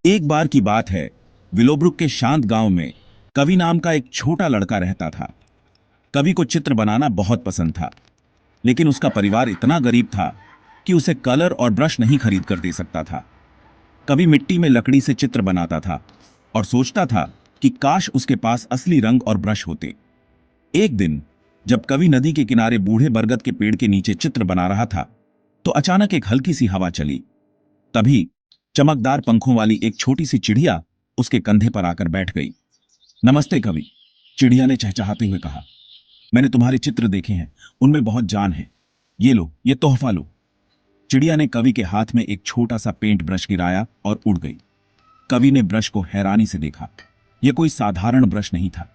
एक बार की बात है। विलोब्रुक के शांत गांव में कवि नाम का एक छोटा लड़का रहता था। कवि को चित्र बनाना बहुत पसंद था, लेकिन उसका परिवार इतना गरीब था कि उसे कलर और ब्रश नहीं खरीद कर दे सकता था। कवि मिट्टी में लकड़ी से चित्र बनाता था और सोचता था कि काश उसके पास असली रंग और ब्रश होते। एक दिन जब कवि नदी के किनारे बूढ़े बरगद के पेड़ के नीचे चित्र बना रहा था, तो अचानक एक हल्की सी हवा चली। तभी चमकदार पंखों वाली एक छोटी सी चिड़िया उसके कंधे पर आकर बैठ गई। नमस्ते कवि, चिड़िया ने चहचहाते हुए कहा। मैंने तुम्हारे चित्र देखे हैं, उनमें बहुत जान है। ये लो, ये तोहफा लो। चिड़िया ने कवि के हाथ में एक छोटा सा पेंट ब्रश गिराया और उड़ गई। कवि ने ब्रश को हैरानी से देखा। यह कोई साधारण ब्रश नहीं था।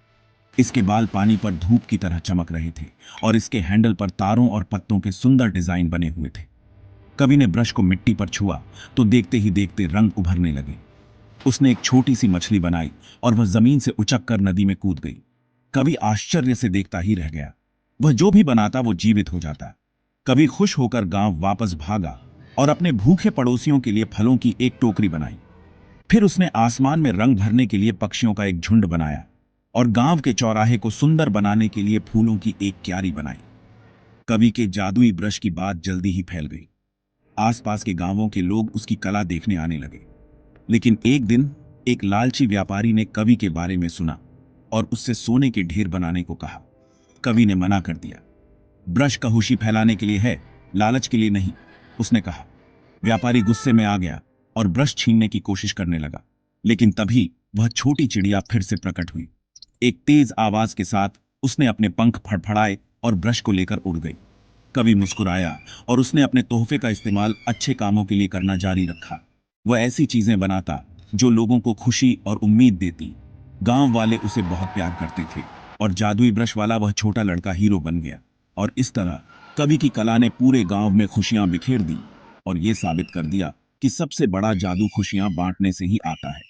इसके बाल पानी पर धूप की तरह चमक रहे थे और इसके हैंडल पर तारों और पत्तों के सुंदर डिजाइन बने हुए थे। कवि ने ब्रश को मिट्टी पर छुआ तो देखते ही देखते रंग उभरने लगे। उसने एक छोटी सी मछली बनाई और वह जमीन से उचक कर नदी में कूद गई। कवि आश्चर्य से देखता ही रह गया। वह जो भी बनाता वो जीवित हो जाता। कवि खुश होकर गांव वापस भागा और अपने भूखे पड़ोसियों के लिए फलों की एक टोकरी बनाई। फिर उसने आसमान में रंग भरने के लिए पक्षियों का एक झुंड बनाया और गांव के चौराहे को सुंदर बनाने के लिए फूलों की एक क्यारी बनाई। कवि के जादुई ब्रश की बात जल्दी ही फैल गई। आसपास के गांवों के लोग उसकी कला देखने आने लगे। लेकिन एक दिन एक लालची व्यापारी ने कवि के बारे में सुना और उससे सोने के ढेर बनाने को कहा। कवि ने मना कर दिया। ब्रश का खुशी फैलाने के लिए है, लालच के लिए नहीं, उसने कहा। व्यापारी गुस्से में आ गया और ब्रश छीनने की कोशिश करने लगा। लेकिन तभी वह छोटी चिड़िया फिर से प्रकट हुई। एक तेज आवाज के साथ उसने अपने पंख फड़फड़ाए और ब्रश को लेकर उड़ गई। कवि मुस्कुराया और उसने अपने तोहफे का इस्तेमाल अच्छे कामों के लिए करना जारी रखा। वह ऐसी चीजें बनाता जो लोगों को खुशी और उम्मीद देती। गांव वाले उसे बहुत प्यार करते थे और जादुई ब्रश वाला वह छोटा लड़का हीरो बन गया। और इस तरह कवि की कला ने पूरे गांव में खुशियां बिखेर दी और यह साबित कर दिया कि सबसे बड़ा जादू खुशियां बांटने से ही आता है।